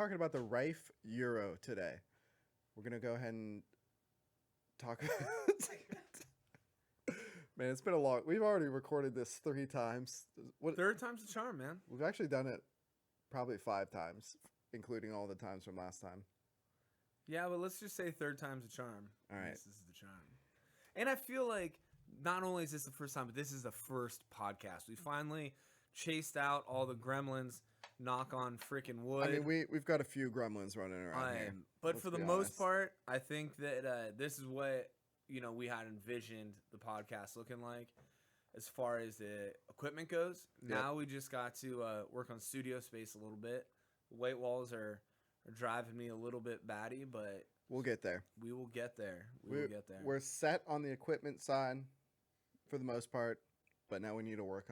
Talking about the Riffe Euro today. We're gonna go ahead and talk. Man, it's been a long. We've already recorded this 3 times. Third time's the charm, man. We've actually done it probably 5 times, including all the times from last time. Yeah, but let's just say third time's the charm. All right. This is the charm. And I feel like not only is this the first time, but this is the first podcast. We finally chased out all the gremlins. Knock on freaking wood. I mean, we've got a few gremlins running around here. But for the most part, I think that this is what we had envisioned the podcast looking like, as far as the equipment goes. Yep. Now we just got to work on studio space a little bit. White walls are driving me a little bit batty, but we'll get there. We will get there. We will get there. We're set on the equipment side for the most part, but now we need to work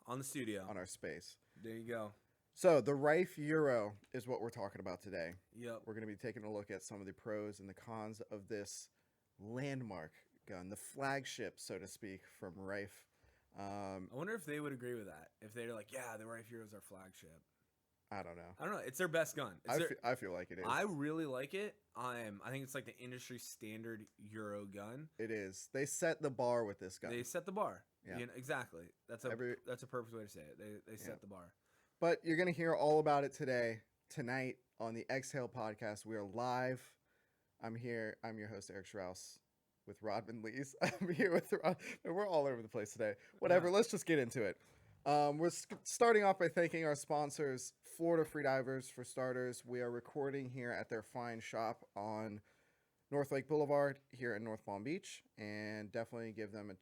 on the studio, on our space. There you go. So the Riffe Euro is what we're talking about today. Yep. We're going to be taking a look at some of the pros and the cons of this landmark gun, the flagship, so to speak, from Riffe. I wonder if they would agree with that. If they're like, yeah, the Riffe Euro is our flagship. I don't know. It's their best gun. I feel like it is. I really like it. I think it's like the industry standard Euro gun. It is. They set the bar with this gun. They set the bar. Yeah. Exactly. That's a perfect way to say it. They set the bar. But you're going to hear all about it tonight on the Xhale podcast. We are live. I'm here. I'm your host, Eric Strauss, with Rodman Lees. I'm here with Rod. We're all over the place today. Whatever. Yeah. Let's just get into it. We're starting off by thanking our sponsors, Florida Freedivers, for starters. We are recording here at their fine shop on North Lake Boulevard here in North Palm Beach. And definitely give them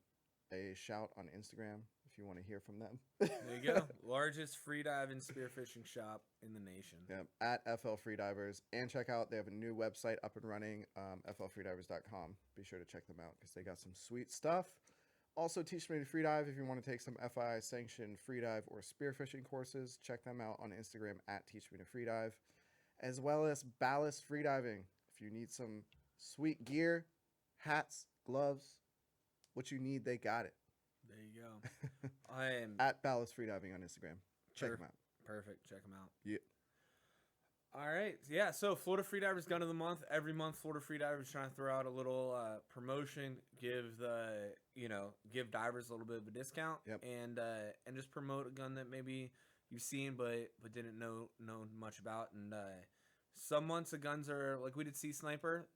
a shout on Instagram if you want to hear from them. There you go. Largest freedive and spearfishing shop in the nation. Yep, at FL Freedivers. And check out, they have a new website up and running, flfreedivers.com. Be sure to check them out because they got some sweet stuff. Also, Teach Me to Freedive if you want to take some FII sanctioned freedive or spearfishing courses. Check them out on Instagram at Teach Me to Freedive. As well as Ballast Freediving. If you need some sweet gear, hats, gloves, what you need, they got it. There you go. I am at Ballast Freediving on Instagram. Check them out. Perfect. Check them out. Yeah. All right. Yeah. So Florida Freedivers Gun of the Month. Every month, Florida Freedivers trying to throw out a little promotion, give divers a little bit of a discount, yep. and just promote a gun that maybe you've seen but didn't know much about. And some months the guns are like, we did Sea Sniper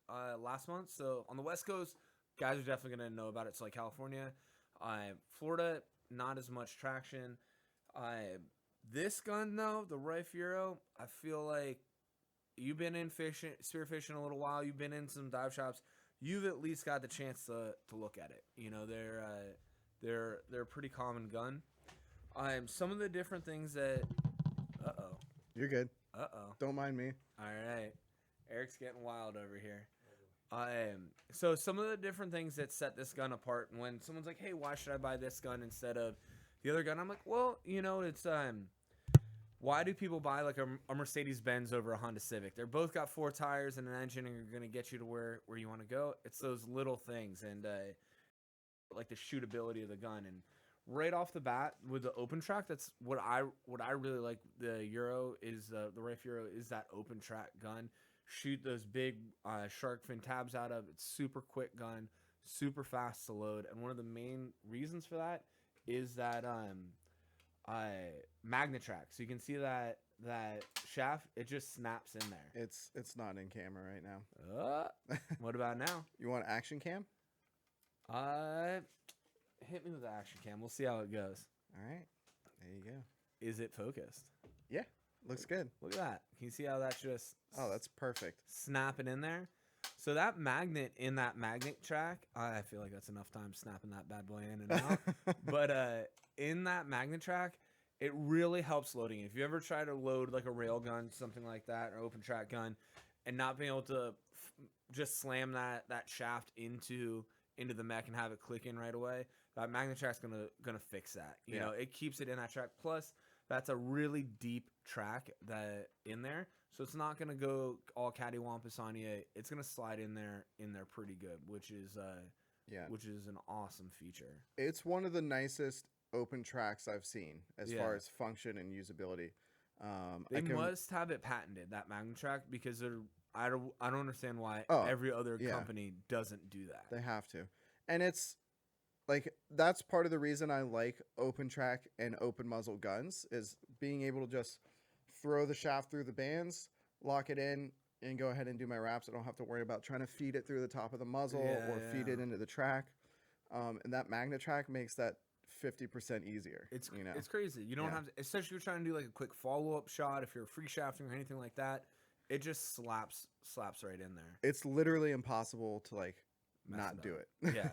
last month. So on the West Coast, guys are definitely gonna know about it. So like California. Florida, not as much traction. This gun, though, the Riffe Euro, I feel like you've been in spearfishing a little while. You've been in some dive shops. You've at least got the chance to look at it. They're a pretty common gun. Some of the different things that. You're good. Don't mind me. All right, Eric's getting wild over here. So some of the different things that set this gun apart, and when someone's like, hey, why should I buy this gun instead of the other gun? I'm like, well, it's why do people buy like a Mercedes-Benz over a Honda Civic? They're both got 4 tires and an engine and are going to get you to where you want to go. It's those little things and like the shootability of the gun. And right off the bat with the open track, that's what I really like. The Euro is the Riffe Euro is that open track gun. Shoot those big shark fin tabs out of. It's super quick gun, super fast to load, and one of the main reasons for that is that magnet track. So you can see that shaft, it just snaps in there. It's not in camera right now. What about now? You want action cam? Hit me with the action cam. We'll see how it goes. All right, there you go. Is it focused? Yeah. Looks good. Look at that. Can you see how that's just... Oh, that's perfect. Snapping in there. So that magnet in that magnet track, I feel like that's enough time snapping that bad boy in and out. But in that magnet track, it really helps loading. If you ever try to load like a rail gun, something like that, or open track gun, and not being able to just slam that shaft into the mech and have it click in right away, that magnet track's gonna fix that. You know, it keeps it in that track. Plus, that's a really deep track that in there, so it's not gonna go all cattywampus on you. It's gonna slide in there pretty good, which is an awesome feature. It's one of the nicest open tracks I've seen as far as function and usability. They must have it patented, that Magnetrack, because I don't understand why Oh, every other yeah. company doesn't do that. They have to. And it's like that's part of the reason I like open track and open muzzle guns is being able to just throw the shaft through the bands, lock it in, and go ahead and do my wraps. I don't have to worry about trying to feed it through the top of the muzzle or feed it into the track. And that Magnetrack makes that 50% easier. It's crazy. You don't have to, especially if you're trying to do like a quick follow-up shot, if you're free shafting or anything like that, it just slaps right in there. It's literally impossible to like not do it. Yeah.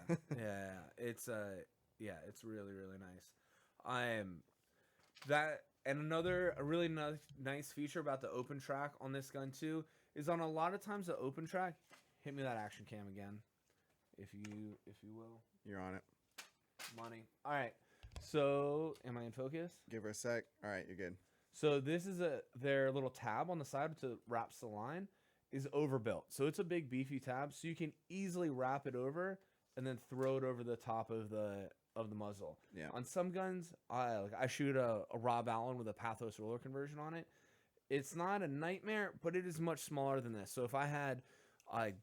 It's it's really, really nice. That and another a really nice feature about the open track on this gun too is on a lot of times the open track. Hit me that action cam again, if you will. You're on it. Money. All right. So, am I in focus? Give her a sec. All right, you're good. So this is their little tab on the side to wraps the line is overbuilt. So it's a big beefy tab, so you can easily wrap it over and then throw it over the top of the muzzle. Yeah. On some guns, I shoot a Rob Allen with a Pathos roller conversion on it. It's not a nightmare, but it is much smaller than this. So if I had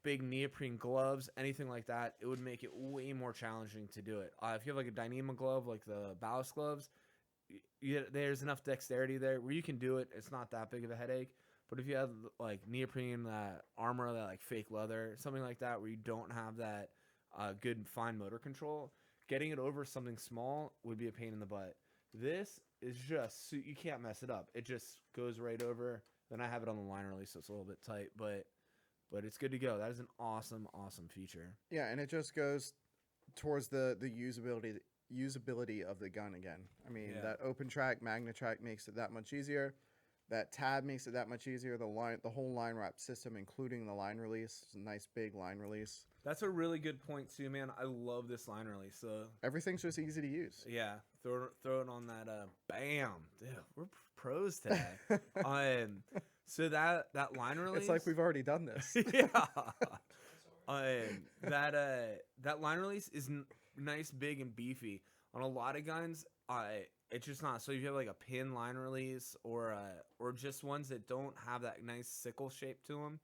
big neoprene gloves, anything like that, it would make it way more challenging to do it. If you have like a Dyneema glove, like the ballast gloves, there's enough dexterity there where you can do it. It's not that big of a headache. But if you have like neoprene armor, that like fake leather, something like that, where you don't have that good fine motor control, getting it over something small would be a pain in the butt. This is just you can't mess it up. It just goes right over. Then I have it on the line release, so it's a little bit tight, but it's good to go. That is an awesome feature. Yeah, and it just goes towards the usability of the gun again. I mean, that open track, Magnetrack makes it that much easier. That tab makes it that much easier. The whole line wrap system, including the line release, it's a nice big line release. That's a really good point too, man. I love this line release. So everything's just easy to use. Yeah, throw it on that. Bam, dude, we're pros today. So that line release, it's like we've already done this. Yeah. That line release is nice, big, and beefy. On a lot of guns, it's just not. So if you have like a pin line release or just ones that don't have that nice sickle shape to them,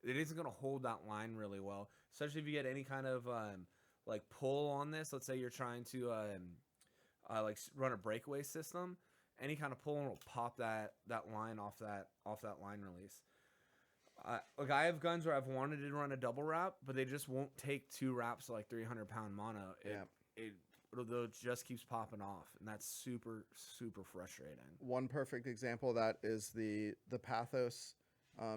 it isn't going to hold that line really well. Especially if you get any kind of like pull on this. Let's say you're trying to like run a breakaway system. Any kind of pull will pop that line off that line release. Like I have guns where I've wanted to run a double wrap, but they just won't take 2 wraps to like 300-pound mono. It just keeps popping off, and that's super frustrating. One perfect example of that is the Pathos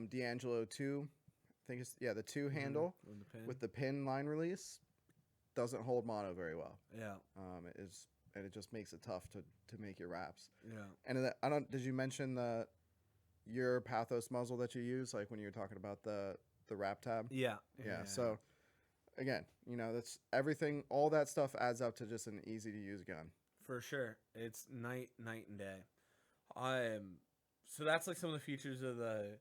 D'Angelo 2. I think it's the 2 handle with the pin line release. Doesn't hold mono very well. Yeah. It just makes it tough to make your wraps. Yeah. And did you mention your Pathos muzzle that you use, like when you were talking about the wrap tab? Yeah. So again, that's everything. All that stuff adds up to just an easy to use gun. For sure, it's night and day. So that's like some of the features of the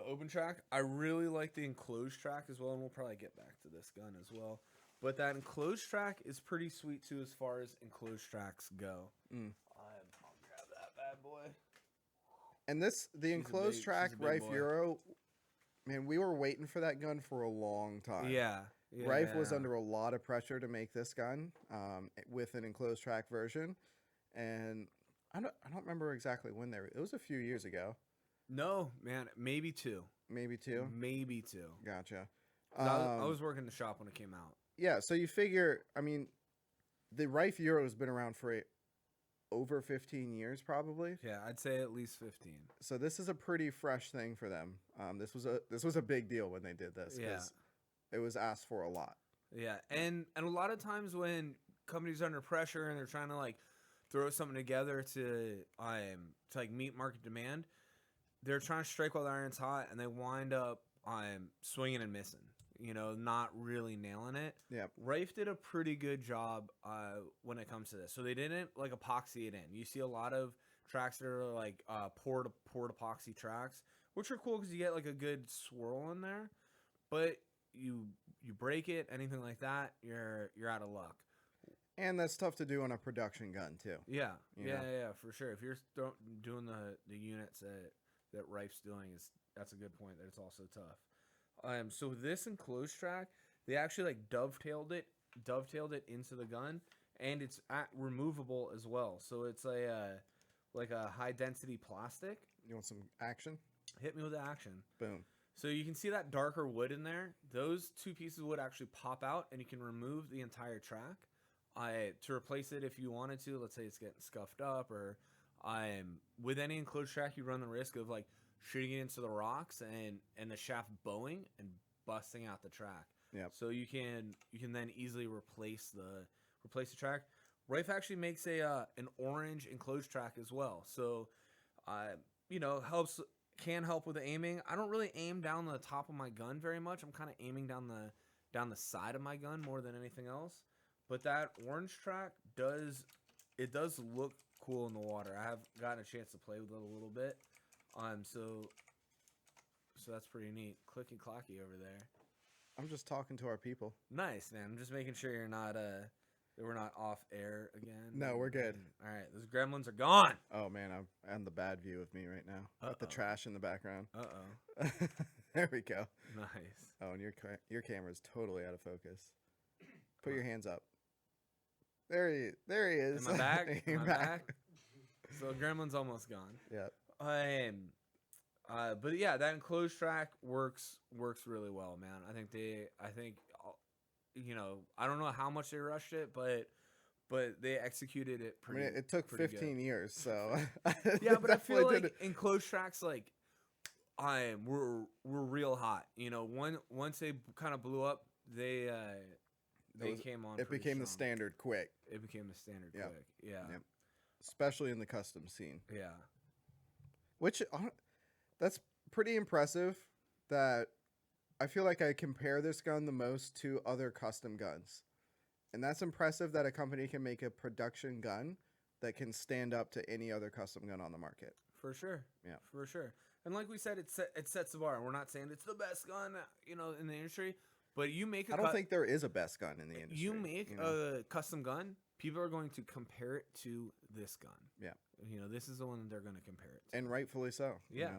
open track. I really like the enclosed track as well, and we'll probably get back to this gun as well. But that enclosed track is pretty sweet too, as far as enclosed tracks go. I'll grab that bad boy. And the enclosed track Riffe Euro, man, we were waiting for that gun for a long time. Yeah. Riffe was under a lot of pressure to make this gun with an enclosed track version, and I don't remember exactly when it was a few years ago. No, man, maybe 2. Maybe 2. Gotcha. I was working the shop when it came out. Yeah, so you figure, I mean, the Riffe Euro has been around for over 15 years, probably. Yeah, I'd say at least 15. So this is a pretty fresh thing for them. This was a big deal when they did this. Yeah. It was asked for a lot. Yeah, and a lot of times when companies are under pressure and they're trying to like throw something together to like meet market demand, they're trying to strike while the iron's hot, and they wind up swinging and missing. Not really nailing it. Yeah. Riffe did a pretty good job when it comes to this. So they didn't like epoxy it in. You see a lot of tracks that are like poured epoxy tracks, which are cool because you get like a good swirl in there. But you break it, anything like that, you're out of luck. And that's tough to do on a production gun too. Yeah, You yeah, know? yeah, for sure. If you're doing the units that Riffe's doing, that's a good point. That it's also tough. So this enclosed track, they actually like dovetailed it into the gun, and it's removable as well. So it's like a high density plastic. You want some action? Hit me with the action. Boom. So you can see that darker wood in there. Those two pieces of wood actually pop out, and you can remove the entire track. To replace it if you wanted to. Let's say it's getting scuffed up, or with any enclosed track, you run the risk of like shooting it into the rocks and the shaft bowing and busting out the track. Yeah. So you can then easily replace the track. Riffe actually makes an orange enclosed track as well. So can help with the aiming. I don't really aim down the top of my gun very much. I'm kind of aiming down the side of my gun more than anything else. But that orange track does look cool in the water. I have gotten a chance to play with it a little bit. So that's pretty neat. Clicky clocky over there. I'm just talking to our people. Nice, man. I'm just making sure you're not that we're not off air again. No, we're good. All right, those gremlins are gone. Oh man, I'm on the bad view of me right now. With the trash in the background. Uh-oh. There we go. Nice. Oh, and your camera's totally out of focus. Put your hands up. There he is. Am I back? Am I back? So gremlin's almost gone. Yeah. But yeah, that enclosed track works really well, man. I think I don't know how much they rushed it, but they executed it pretty. I mean, it took 15 good. years, so yeah. But I feel like enclosed tracks were real hot. Once they kind of blew up, they came on. It became the strong. standard quick. It became the standard Yep. quick. Yeah. Yep. Especially in the custom scene. Yeah. Which that's pretty impressive. That I feel like I compare this gun the most to other custom guns. And that's impressive that a company can make a production gun that can stand up to any other custom gun on the market. For sure. Yeah. For sure. And like we said, it sets the bar. We're not saying it's the best gun, in the industry, but you make I don't think there is a best gun in the industry. You make a custom gun, people are going to compare it to this gun. Yeah. This is the one that they're going to compare it to. And rightfully so. Yeah.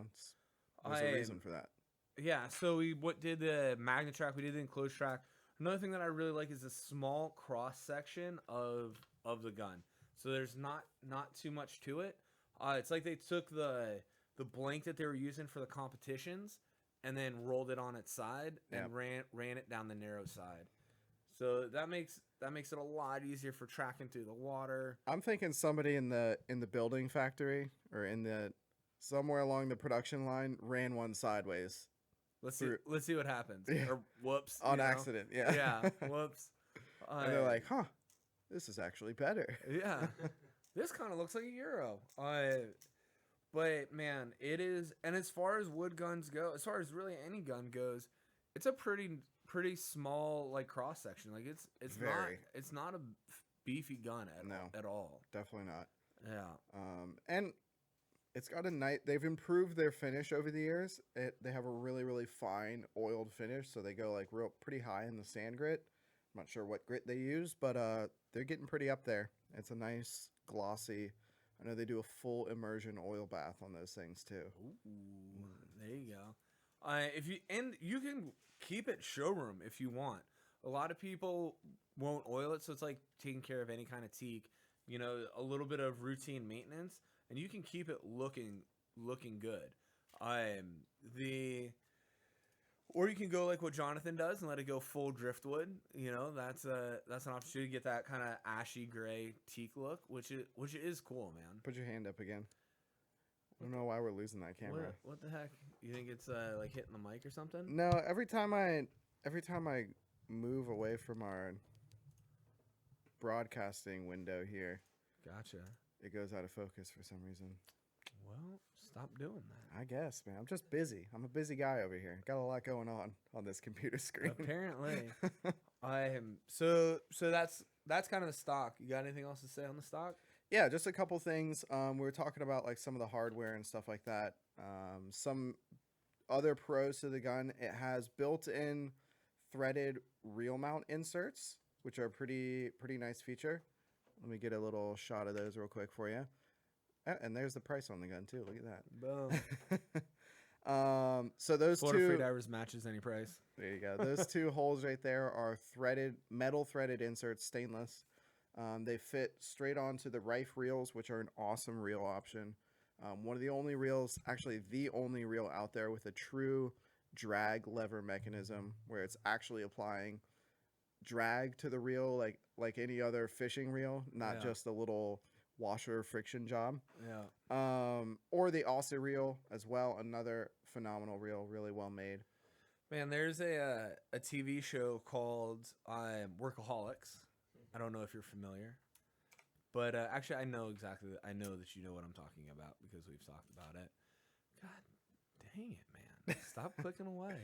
There's a reason for that. Yeah, so we did the magnet track, we did the enclosed track. Another thing that I really like is the small cross section of the gun. So there's not too much to it. It's like they took the blank that they were using for the competitions and then rolled it on its side and ran it down the narrow side. So that makes it a lot easier for tracking through the water. I'm thinking somebody in the building factory or somewhere along the production line ran one sideways. Let's see what happens. Yeah. Or whoops. On accident, yeah. Yeah, whoops. And they're like, huh, this is actually better. Yeah. This kind of looks like a Euro. But man, it is, and as far as wood guns go, as far as really any gun goes, it's a pretty small like cross section. Like it's not a beefy gun at all. Definitely not. Yeah. And it's got they've improved their finish over the years. They have a really, really fine oiled finish, so they go like pretty high in the sand grit. I'm not sure what grit they use, but they're getting pretty up there. It's a nice glossy. I know they do a full immersion oil bath on those things too. Ooh, there you go. You can keep it showroom if you want. A lot of people won't oil it, so it's like taking care of any kind of teak. A little bit of routine maintenance, and you can keep it looking good. Or you can go like what Jonathan does and let it go full driftwood. That's an opportunity to get that kind of ashy gray teak look, which is cool, man. Put your hand up again. I don't know why we're losing that camera. What the heck? You think it's like hitting the mic or something? No, every time I move away from our broadcasting window here, gotcha, it goes out of focus for some reason. Well, stop doing that. I guess, man. I'm just busy. I'm a busy guy over here. Got a lot going on this computer screen. Apparently. So that's kind of the stock. You got anything else to say on the stock? Yeah, just a couple things. We were talking about like some of the hardware and stuff like that. Some other pros to the gun. It has built-in threaded reel mount inserts which are pretty nice feature. Let me get a little shot of those real quick for you. And there's the price on the gun too. Look at that. So those Florida two Freedivers matches any price. There you go. Those two holes right there are metal threaded inserts, stainless. They fit straight onto the Riffe reels, which are an awesome reel option. One of the only reels, actually the only reel out there with a true drag lever mechanism, where it's actually applying drag to the reel like any other fishing reel, not just a little washer friction job. Or the Aussie reel as well, another phenomenal reel, really well made. Man, there's a TV show called Workaholics. I don't know if you're familiar, but actually I know that you know what I'm talking about because we've talked about it. God dang it, man. Stop clicking away.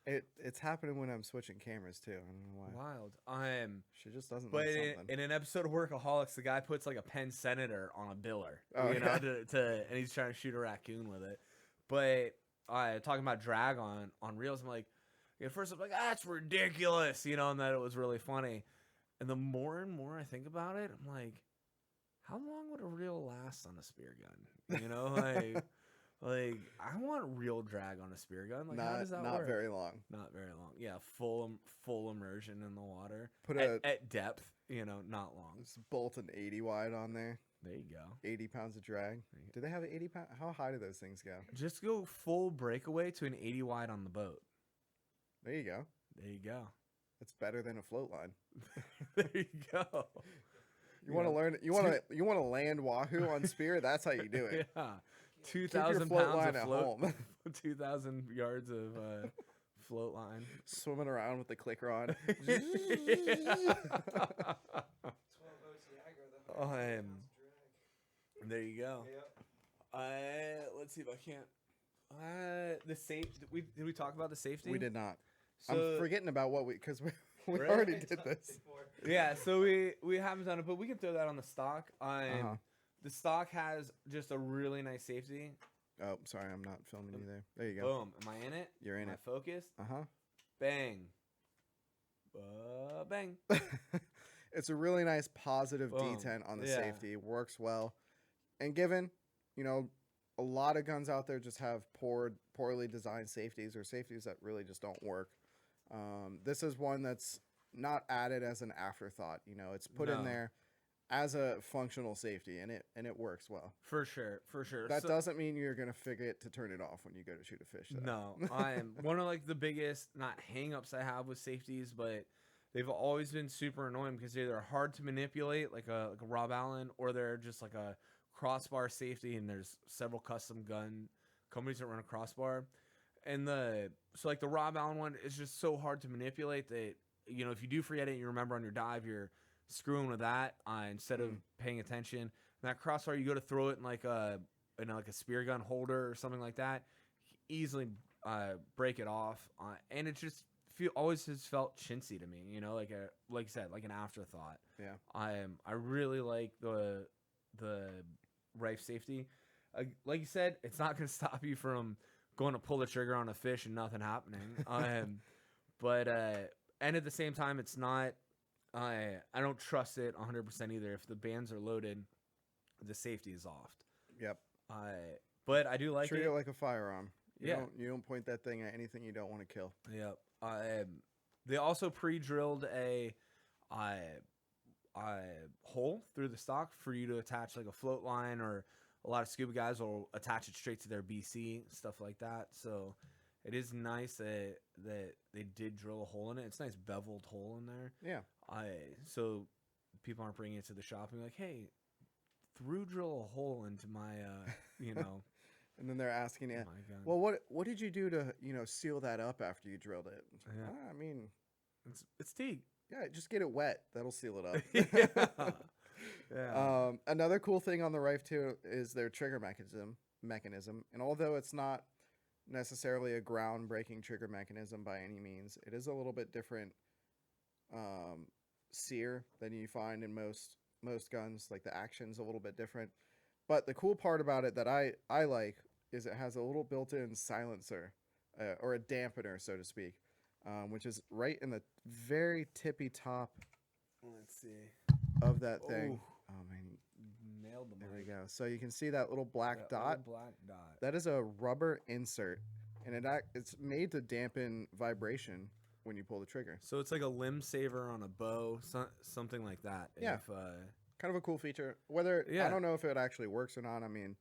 It's happening when I'm switching cameras too. I don't know why. Wild. She just doesn't. But like something. in an episode of Workaholics, the guy puts like a Penn Senator on a biller, and he's trying to shoot a raccoon with it. But talking about drag on reels, I'm like, at first I'm like, that's ridiculous, and that it was really funny. And the more and more I think about it, I'm like, how long would a reel last on a spear gun? Like I want real drag on a spear gun. Like how does that work? Not very long. Not very long. Yeah, full immersion in the water. Put at depth, not long. Just bolt an 80 wide on there. There you go. 80 pounds of drag. Do they have an 80 pound? How high do those things go? Just go full breakaway to an 80 wide on the boat. There you go. There you go. It's better than a float line. There you go. You want to learn? You want to land wahoo on spear? That's how you do it. Yeah. 2,000 pounds of float. 2,000 yards of float line. Swimming around with the clicker on. There you go. Let's see if I can't. Did we talk about the safety? We did not. So, I'm forgetting about because we already did this. Yeah, so we haven't done it, but we can throw that on the stock. The stock has just a really nice safety. Oh, sorry, I'm not filming you there. There you go. Boom. Am I in it? You're in Am it. I focused? Bang. Bang. It's a really nice positive Boom. detent on the safety. It works well. And given, a lot of guns out there just have poorly designed safeties or safeties that really just don't work. This is one that's not added as an afterthought. It's put in there as a functional safety, and it works well. For sure. That doesn't mean you're gonna forget to turn it off when you go to shoot a fish, though. No, I am one of the biggest not hang-ups I have with safeties, but they've always been super annoying because they're either hard to manipulate, like a Rob Allen, or they're just like a crossbar safety. And there's several custom gun companies that run a crossbar, and the Rob Allen one is just so hard to manipulate that if you do forget it, you remember on your dive, you're screwing with that instead of paying attention. And that crossbar, you go to throw it in like a spear gun holder or something like that, easily break it off, and it just always has felt chintzy to me. Like you said, like an afterthought. Yeah. I really like the Riffe safety. Like you said, it's not going to stop you from going to pull the trigger on a fish and nothing happening. But and at the same time, it's not. I don't trust it 100% either. If the bands are loaded, the safety is off. Yep. But I do like Treat it like a firearm. You don't point that thing at anything you don't want to kill. Yep. They also pre-drilled a hole through the stock for you to attach like a float line, or a lot of scuba guys will attach it straight to their BC, stuff like that. So it is nice that they did drill a hole in it. It's a nice beveled hole in there. Yeah. So people aren't bringing it to the shop and be like, hey, drill a hole into my, And then they're asking you, well, what did you do to, seal that up after you drilled it? Yeah. I mean, it's teak. Yeah, just get it wet. That'll seal it up. Yeah. Another cool thing on the Riffe too is their trigger mechanism. And although it's not necessarily a groundbreaking trigger mechanism by any means, it is a little bit different sear than you find in most guns. Like the action's a little bit different. But the cool part about it that I like is it has a little built-in silencer or a dampener, so to speak, which is right in the very tippy top Let's see. of that thing. Oh, Oh man, nailed the there we mic. go. So you can see that little black That dot. little black dot. That is a rubber insert, and it's made to dampen vibration when you pull the trigger. So it's like a limb saver on a bow, something like that. Yeah. If, Kind of a cool feature. Whether I Yeah. don't know if it actually works or not. I mean,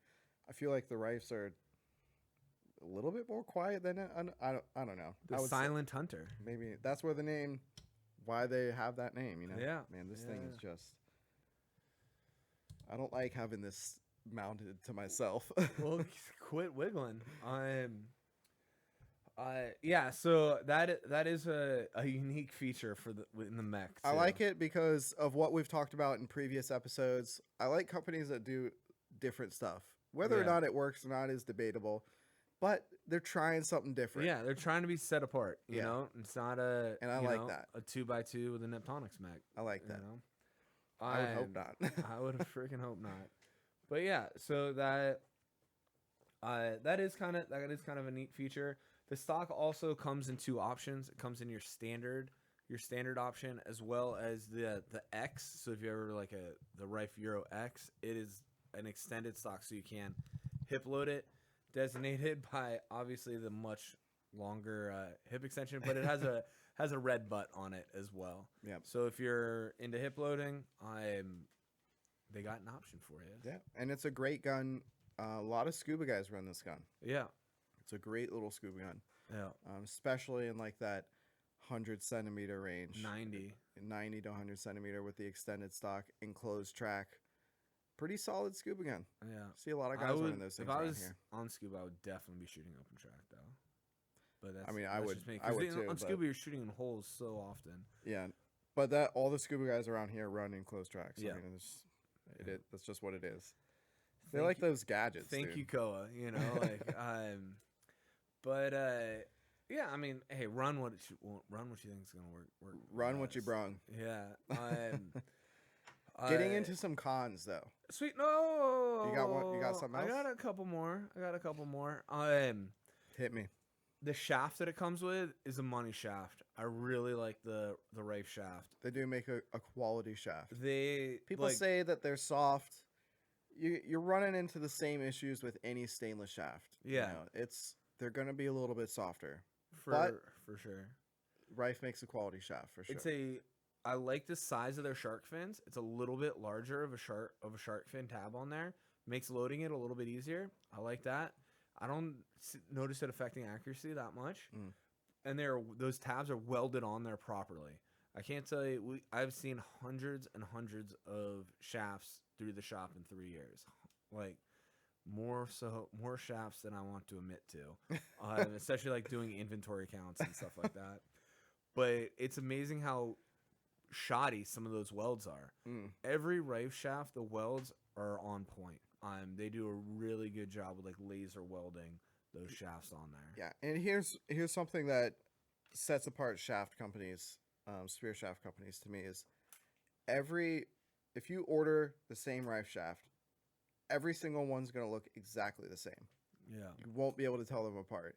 I feel like the Riffes are a little bit more quiet than it. I don't know. the I would say silent hunter. maybe that's where the name, why they have that name. You know. Yeah. Man, this Yeah, thing is yeah. just. I don't like having this mounted to myself. Well, quit wiggling. Yeah. So that is a unique feature for in the mech. I like it because of what we've talked about in previous episodes. I like companies that do different stuff. Whether or Yeah. not it works or not is debatable, but they're trying something different. Yeah, they're trying to be set apart. You Yeah. know, it's not a And I you like know, that. a 2x2 with a Neptonics mech. I like You that. know, I would hope not. I would freaking hope not. But yeah, so that is kind of a neat feature. The stock also comes in two options. It comes in your standard option as well as the X. So if you ever like the Riffe Euro X, it is an extended stock, so you can hip load it, designated by obviously the much longer hip extension, but it has a red butt on it as well. Yep. So if you're into hip loading, they got an option for you. Yeah, and it's a great gun. A lot of scuba guys run this gun. Yeah. It's a great little scuba gun, Yeah. especially in like that 100 centimeter range, 90 to 100 centimeter with the extended stock enclosed track. Pretty solid scuba gun. Yeah. See a lot of guys running those things if I around was here. on scuba, I would definitely be shooting open track though. But that's, I mean, I that's would- just me, I 'cause would on too, but- scuba, you're shooting in holes so often. Yeah, but that all the scuba guys around here run enclosed tracks. Yeah. I mean, Yeah. that's just what it is. They Thank like you- those gadgets. Thank dude. you, Koa. You know, like but yeah. I mean, hey, run what you think is gonna work. Run what you best. brung. Yeah. Getting into some cons though. Sweet. No. You got one? You got something I else? got a couple more. Hit me. The shaft that it comes with is a money shaft. I really like the Riffe shaft. They do make a quality shaft. They People like, say that they're soft. You're running into the same issues with any stainless shaft. Yeah. They're gonna be a little bit softer. for sure. Riffe makes a quality shaft for sure. I like the size of their shark fins. It's a little bit larger of a shark fin tab on there. Makes loading it a little bit easier. I like that. I don't notice it affecting accuracy that much. Mm. And those tabs are welded on there properly. I can't tell you. I've seen hundreds and hundreds of shafts through the shop in 3 years. Like more shafts than I want to admit to. Especially like doing inventory counts and stuff like that. But it's amazing how shoddy some of those welds are. Mm. Every Riffe shaft, the welds are on point. They do a really good job with like laser welding those shafts on there. Yeah, and here's something that sets apart shaft companies, spear shaft companies to me is if you order the same Riffe shaft, every single one's gonna look exactly the same. Yeah. You won't be able to tell them apart.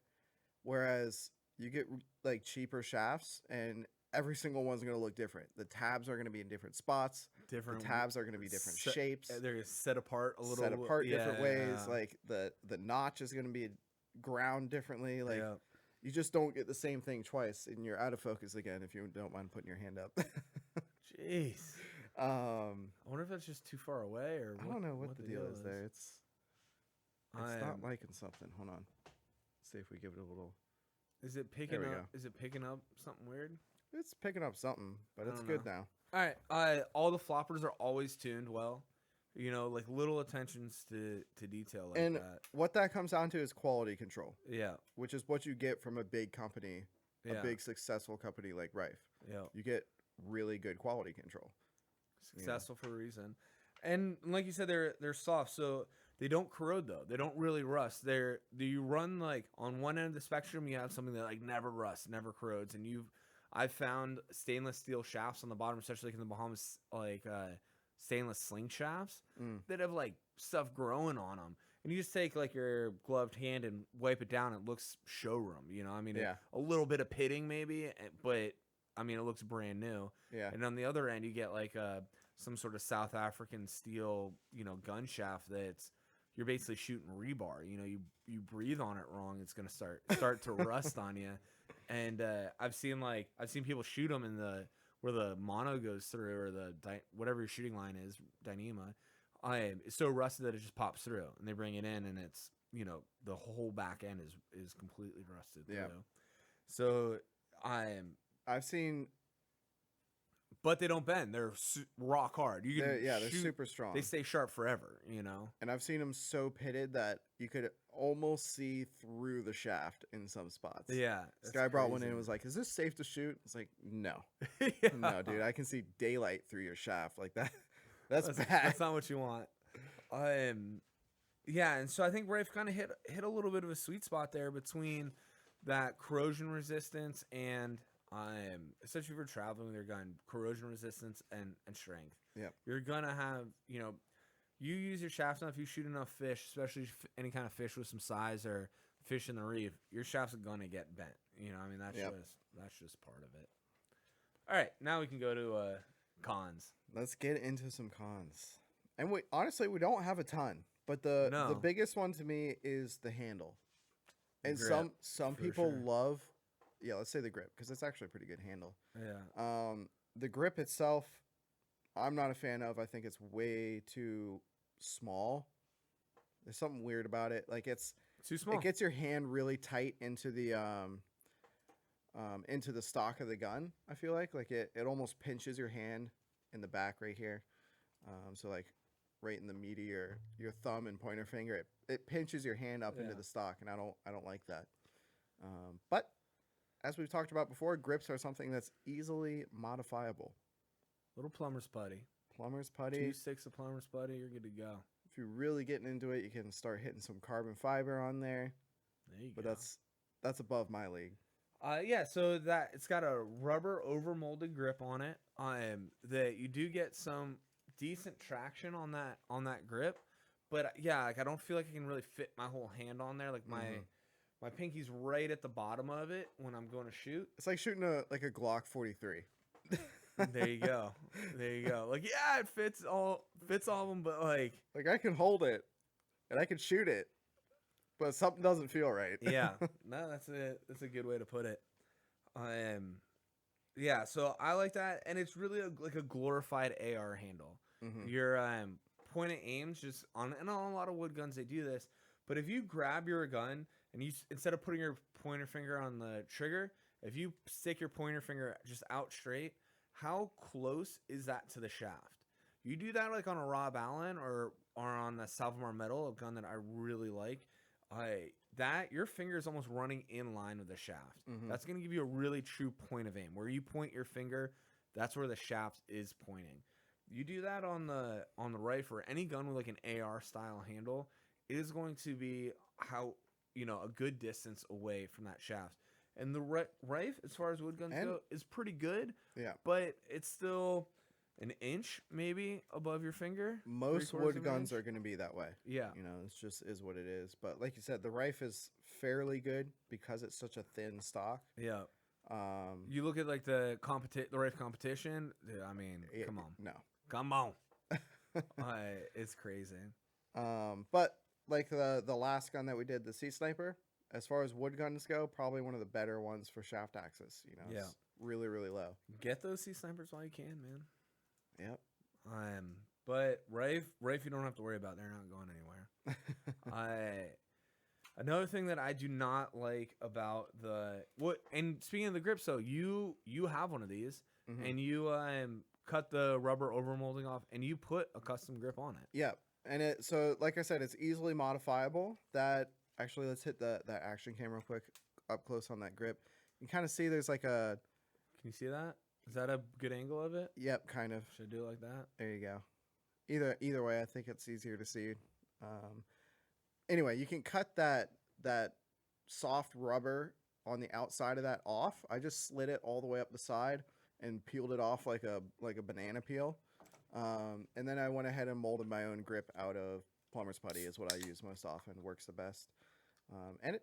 Whereas you get like cheaper shafts and every single one's going to look different. The tabs are going to be in different spots. The tabs are going to be different shapes. They're set apart a little. Set apart different ways. Yeah. Like the notch is going to be ground differently. Like Yeah. you just don't get the same thing twice, and you're out of focus again if you don't mind putting your hand up. Jeez. I wonder if that's just too far away or I don't know what the deal is there. It's not liking something. Hold on. See if we give it a little. Is it picking we up? go. Is it picking up something weird? It's picking up something, but I it's don't good know. now. All right. All the floppers are always tuned well. You know, like little attentions to detail like And that. what that comes down to is quality control, Yeah. which is what you get from a big company, Yeah. a big successful company like Riffe. Yeah. You get really good quality control. Successful for a reason. And like you said, they're soft, so they don't corrode though. They don't really rust. You run like on one end of the spectrum, you have something that like never rusts, never corrodes, and I've found stainless steel shafts on the bottom, especially like in the Bahamas, like stainless sling shafts that have like stuff growing on them. And you just take like your gloved hand and wipe it down. It looks showroom, you know. I mean, Yeah. a little bit of pitting maybe, but I mean, it looks brand new. Yeah. And on the other end, you get like some sort of South African steel, gun shaft that's you're basically shooting rebar. You breathe on it wrong, it's gonna start to rust on you. And I've seen people shoot them in where the mono goes through, or whatever your shooting line is, Dyneema. It's so rusted that it just pops through, and they bring it in, and it's the whole back end is completely rusted through. Yeah. So I've seen, but they don't bend. They're rock hard. they're super strong. They stay sharp forever. And I've seen them so pitted that you could almost see through the shaft in some spots. Yeah. This guy brought one in and was like, "Is this safe to shoot?" It's like, no. Yeah. No, dude, I can see daylight through your shaft like that. That's bad. That's not what you want. Yeah, and so I think Riffe kind of hit a little bit of a sweet spot there between that corrosion resistance and especially if you're traveling with your gun, corrosion resistance and strength. Yeah. You're gonna have, you use your shaft enough, you shoot enough fish, especially any kind of fish with some size or fish in the reef, your shaft's gonna get bent. That's just part of it. All right, now we can go to cons. Let's get into some cons. And we don't have a ton, but the biggest one to me is the handle. And grip, some people love, let's say the grip, because it's actually a pretty good handle. Yeah. The grip itself, I'm not a fan of. I think it's way too small. There's something weird about it. Like it's too small. It gets your hand really tight into the stock of the gun. I feel like it almost pinches your hand in the back right here. So like right in the meat of your thumb and pointer finger, it pinches your hand up into the stock, and I don't like that. But as we've talked about before, grips are something that's easily modifiable. Little plumber's putty. 2 sticks of plumber's putty, you're good to go. If you're really getting into it, you can start hitting some carbon fiber on there. There you go. But that's above my league. So that it's got a rubber overmolded grip on it. That you do get some decent traction on that grip, but I don't feel like I can really fit my whole hand on there. Like my pinky's right at the bottom of it when I'm going to shoot. It's like shooting a Glock 43. There you go. Like it fits all of them, but like I can hold it and I can shoot it, but something doesn't feel right. Yeah, no, that's a good way to put it. So I like that, and it's really like a glorified AR handle. Mm-hmm. Your point of aim's just and on a lot of wood guns they do this, but if you grab your gun and you instead of putting your pointer finger on the trigger, if you stick your pointer finger just out straight, how close is that to the shaft? You do that like on a Rob Allen or on a Salvamar Metal, a gun that I really like. That your finger is almost running in line with the shaft. Mm-hmm. That's going to give you a really true point of aim. Where you point your finger, that's where the shaft is pointing. You do that on the Riffe or any gun with like an AR style handle, it is going to be a good distance away from that shaft. And the Riffe, as far as wood guns go, is pretty good. Yeah, but it's still an inch maybe above your finger. Most wood guns are going to be that way. Yeah, it's just is what it is. But like you said, the Riffe is fairly good because it's such a thin stock. Yeah. You look at like the Riffe competition. I mean, come on. It's crazy. But like the last gun that we did, the Sea Sniper, as far as wood guns go, probably one of the better ones for shaft access. It's really, really low. Get those Sea Snipers while you can, man. Yep. But Riffe, you don't have to worry about. They're not going anywhere. Another thing that I do not like about and speaking of the grip, so you have one of these, mm-hmm. and you cut the rubber overmolding off, and you put a custom grip on it. Yeah, and so like I said, it's easily modifiable. Actually, let's hit that action cam real quick up close on that grip. You can kind of see there's like a. Can you see that? Is that a good angle of it? Yep, kind of. Should I do it like that? There you go. Either way, I think it's easier to see. Anyway, you can cut that soft rubber on the outside of that off. I just slid it all the way up the side and peeled it off like a banana peel. And then I went ahead and molded my own grip out of plumber's putty is what I use most often. Works the best. And it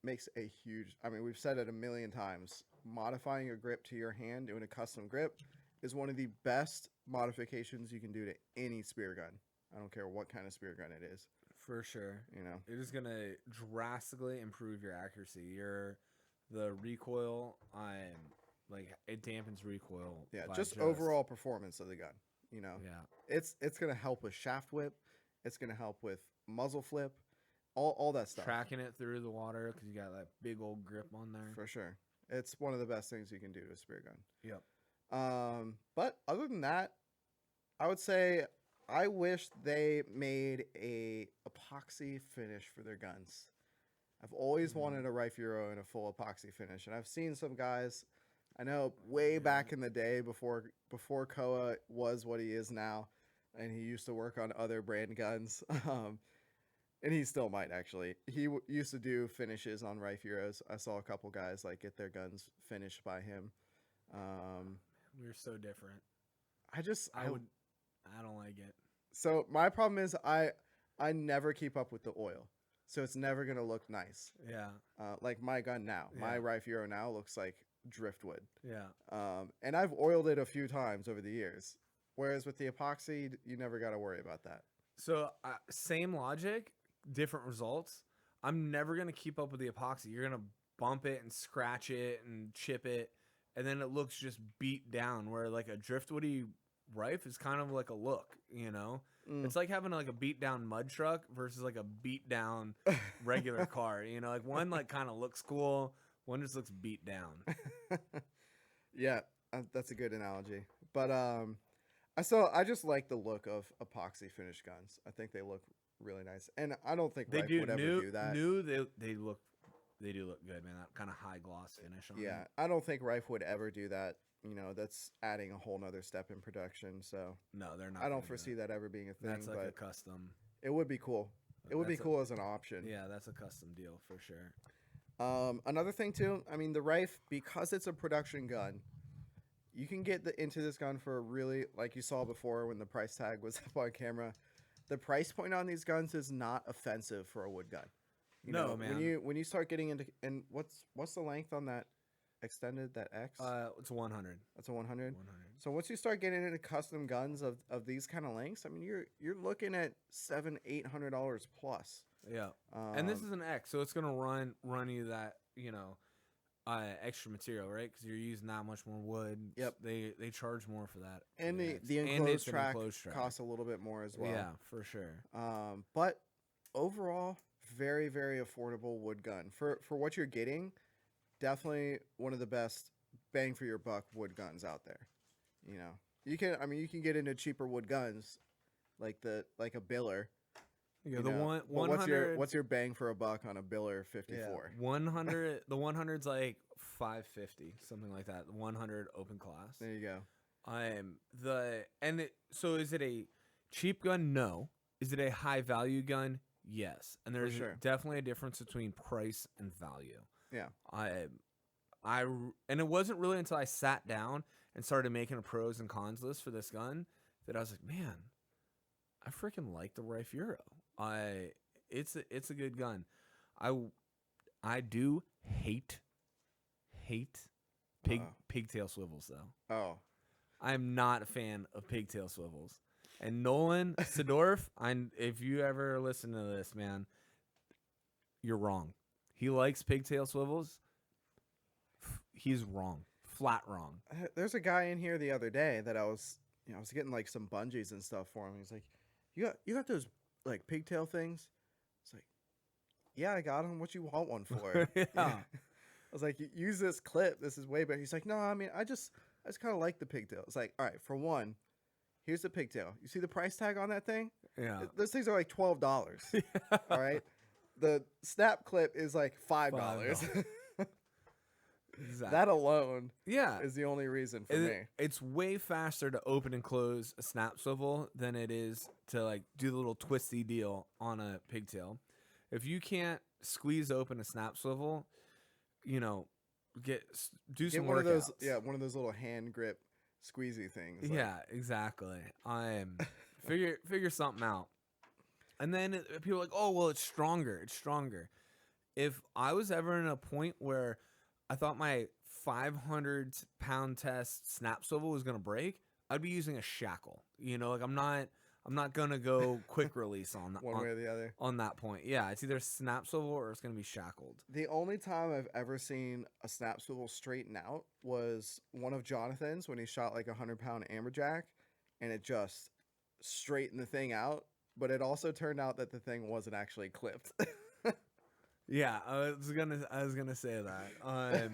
makes a huge, we've said it a million times, modifying a grip to your hand, doing a custom grip, is one of the best modifications you can do to any spear gun. I don't care what kind of spear gun it is. For sure. You know, It is going to drastically improve your accuracy. The recoil, like, it dampens recoil. yeah, just overall performance of the gun. You know, Yeah. it's gonna help with shaft whip. It's gonna help with muzzle flip, all that stuff. Tracking it through the water because you got that big old grip on there. For sure. It's one of the best things you can do to a spear gun. Yep. But other than that, I would say I wish they made a epoxy finish for their guns. I've always wanted a Riffe Euro in a full epoxy finish, and I've seen some guys. I know way back in the day before Koa was what he is now, and he used to work on other brand guns. And he still might actually. He used to do finishes on Riffe Euros. I saw a couple guys like get their guns finished by him. We're so different. I don't like it. So my problem is I never keep up with the oil, so it's never gonna look nice. Yeah. Like my gun now, my Yeah. Riffe Euro now looks like driftwood. Yeah. And I've oiled it a few times over the years. Whereas with the epoxy, you never got to worry about that. So same logic, different results. I'm never going to keep up with the epoxy. You're going to bump it and scratch it and chip it, and then it looks just beat down, where like a driftwoody Riffe is kind of like a look, you know? It's like having like a beat down mud truck versus like a beat down regular car, you know? Like one like kind of looks cool, one just looks beat down. Yeah, that's a good analogy. But I just like the look of epoxy finished guns. I think they look really nice, and I don't think They Riffe would ever do that. They do look good, man. That kind of high gloss finish on Yeah, it. I don't think Riffe would ever do that. You know, that's adding a whole nother step in production. So No, they're not. I don't gonna do foresee that ever being a thing. That's like a but custom. it would be cool. It would be That's a- cool as an option. Yeah, that's a custom deal for sure. Another thing too, I mean, the Riffe, because it's a production gun, you can get into this gun for a really, like you saw before when the price tag was up on camera. The price point on these guns is not offensive for a wood gun. You No, know, man. When you start getting into, and what's the length on that extended, that X? It's 100. That's a 100. 100. So once you start getting into custom guns of these kind of lengths, I mean, you're looking at $700-800 plus. Yeah. And this is an X, so it's gonna run you that, you know, extra material, right? Because you're using that much more wood. Yep. They charge more for that. And for the X. enclosed it's an track enclosed track. costs a little bit more as well. Yeah, for sure. But overall, very, very affordable wood gun. For what you're getting, definitely one of the best bang for your buck wood guns out there. You know, you can get into cheaper wood guns, like a Biller. Yeah, you the know. one But 100. what's your bang for a buck on a Biller 54? 100. The 100's like $550, something like that. The 100 open class. There you go. So is it a cheap gun? No. Is it a high value gun? Yes. And there's sure. definitely a difference between price and value. Yeah. And it wasn't really until I sat down and started making a pros and cons list for this gun that I was like, man, I freaking like the Riffe Euro. It's a good gun. I do hate pigtail swivels though. Oh. I'm not a fan of pigtail swivels. And Nolan Sidorf, if you ever listen to this, man, you're wrong. He likes pigtail swivels. He's wrong. Flat wrong. There's a guy in here the other day that I was getting like some bungees and stuff for him. He's like, you got those like pigtail things? It's like, yeah, I got them. What you want one for? Yeah. I was like, use this clip. This is way better. He's like, no, I mean, I just kind of like the pigtail. It's like, all right, for one, here's the pigtail. You see the price tag on that thing? Yeah. Those things are like $12. All right. The snap clip is like $5. Exactly. That alone Yeah. is the only reason for me. It's way faster to open and close a snap swivel than it is to like do the little twisty deal on a pigtail. If you can't squeeze open a snap swivel, you know, do some one of those, workouts. one of those little hand grip squeezy things. like- Yeah, exactly. Figure something out. And then people are like, oh, well, it's stronger. It's stronger. If I was ever in a point where I thought my 500-pound test snap swivel was gonna break, I'd be using a shackle. Like I'm not gonna go quick release on that One way or the other. on that point. Yeah, it's either snap swivel or it's gonna be shackled. The only time I've ever seen a snap swivel straighten out was one of Jonathan's when he shot like a 100-pound amberjack, and it just straightened the thing out. But it also turned out that the thing wasn't actually clipped. Yeah, I was gonna say that.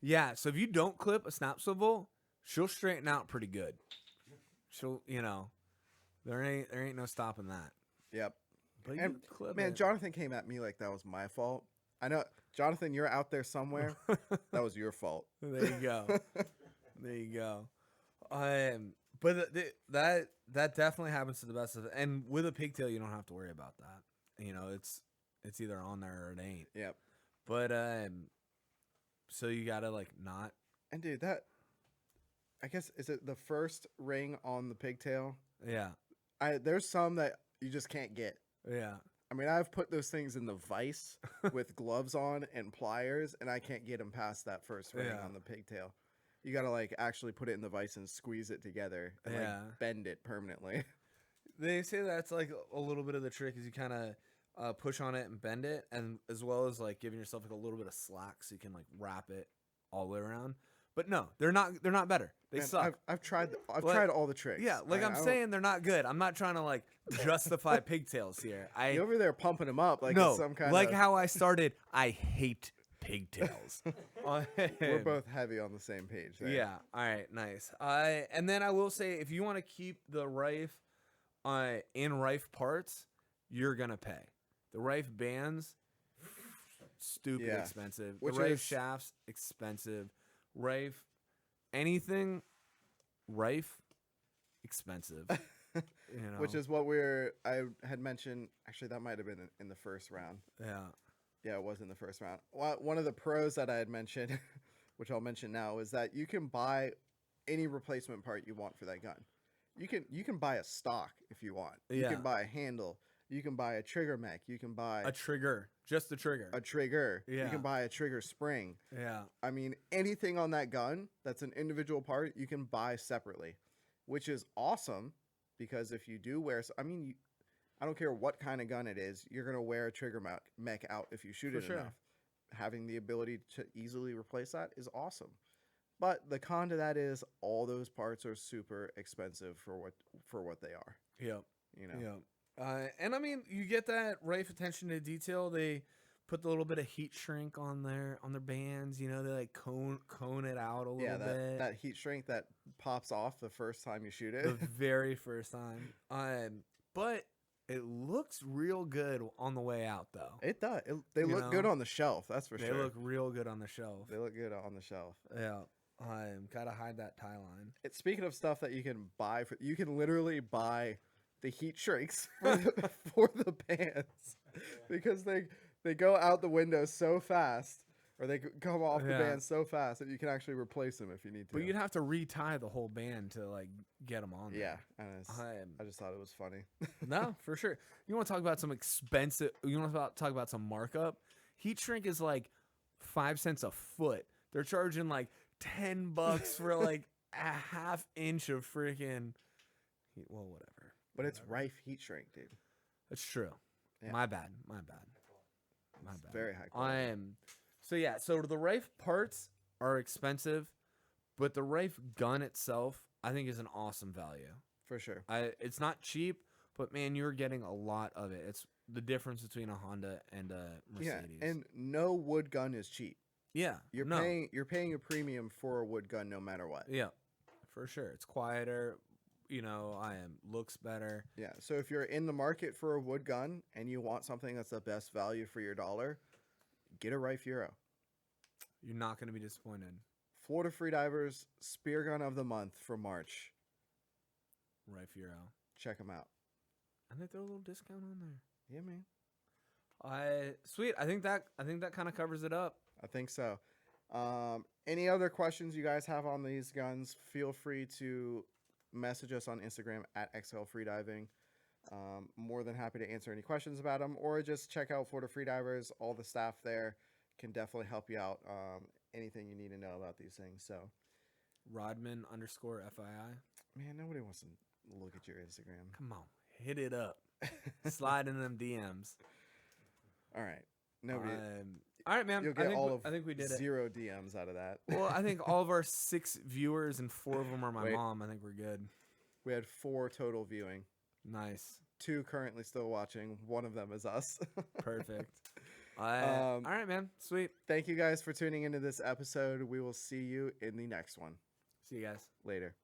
Yeah, so if you don't clip a snap swivel, she'll straighten out pretty good. She'll, there ain't no stopping that. Yep. But And you clip man, it. Jonathan came at me like that was my fault. I know, Jonathan, you're out there somewhere. That was your fault. There you go. There you go. But that definitely happens to the best of it. And with a pigtail, you don't have to worry about that. It's either on there or it ain't. Yep. But so you gotta like not. And dude, that, I guess, is it the first ring on the pigtail? Yeah. There's some that you just can't get. Yeah. I mean, I've put those things in the vise with gloves on and pliers, and I can't get them past that first ring Yeah. on the pigtail. You gotta like actually put it in the vise and squeeze it together and Yeah. like bend it permanently. They say that's like a little bit of the trick is you kind of push on it and bend it, and as well as like giving yourself like a little bit of slack so you can like wrap it all the way around. But no, they're not better. They Man, suck. I've tried Like- tried all the tricks. Yeah, like I I'm don't- saying they're not good. I'm not trying to like justify pigtails here. you over there pumping them up like no, it's some kind like of. how I started. I hate pigtails. We're both heavy on the same page there. Yeah. All right. Nice. And then I will say, if you want to keep the Riffe in Riffe parts, you're gonna pay. The Riffe bands, stupid Yeah. expensive. Which the Riffe is- shafts, expensive. Riffe, anything, Riffe, expensive. Which is what I had mentioned. Actually, that might have been in the first round. yeah. Yeah, it was in the first round. One of the pros that I had mentioned, which I'll mention now, is that you can buy any replacement part you want for that gun. You can buy a stock if you want. You Yeah. can buy a handle. You can buy a trigger mech. You can buy A trigger, just the trigger. a trigger. You Yeah. can buy a trigger spring. Yeah. I mean, anything on that gun that's an individual part, you can buy separately, which is awesome because if you do wear, I don't care what kind of gun it is, you're going to wear a trigger mech out if you shoot For it sure. enough. Having the ability to easily replace that is awesome. But the con to that is all those parts are super expensive for what they are. Yep. You know. Yeah. And I mean, you get that Riffe attention to detail. They put the little bit of heat shrink on their bands. They like cone it out a little Yeah, bit. that heat shrink that pops off the first time you shoot it. The very first time. But it looks real good on the way out, though. It does. They You look good know? on the shelf. That's for They sure. look real good on the shelf. They look good on the shelf. Yeah. Gotta hide that tie line. Speaking of stuff that you can buy, you can literally buy the heat shrinks for the bands because they go out the window so fast, or they come off the Yeah. band so fast that you can actually replace them if you need to. But you'd have to retie the whole band to like get them on there. Yeah, and I just thought it was funny. No, for sure. You want to talk about some expensive? You want to talk about some markup? Heat shrink is like 5 cents a foot. They're charging like $10 for like a half inch of freaking. Well, whatever. But it's Riffe heat shrink, dude. That's true. Yeah. My bad. My bad. Very high quality. So yeah. So the Riffe parts are expensive, but the Riffe gun itself, I think, is an awesome value. For sure. It's not cheap, but man, you're getting a lot of it. It's the difference between a Honda and a Mercedes. Yeah, and no wood gun is cheap. yeah, You're paying a premium for a wood gun no matter what. Yeah, for sure. It's quieter. Looks better. Yeah. So if you're in the market for a wood gun and you want something that's the best value for your dollar, get a Riffe Euro. You're not going to be disappointed. Florida Freedivers Speargun of the Month for March. Riffe Euro. Check them out. And they throw a little discount on there. Yeah, man. Sweet. I think that kind of covers it up. I think so. Any other questions you guys have on these guns, feel free to message us on Instagram at Xhale Freediving. More than happy to answer any questions about them, or just check out Florida Freedivers. All the staff there can definitely help you out anything you need to know about these things. So, Rodman _ FII. man, nobody wants to look at your Instagram. Come on, hit it up. Slide in them DMs. All right. Nobody. All right, man. You'll get I think we did it. 0 DMs out of that. Well, I think all of our 6 viewers and 4 of them are my Wait. mom. I think we're good. We had 4 total viewing. Nice. 2 currently still watching. 1 of them is us. Perfect. All right, man. Sweet. Thank you guys for tuning into this episode. We will see you in the next one. See you guys. Later.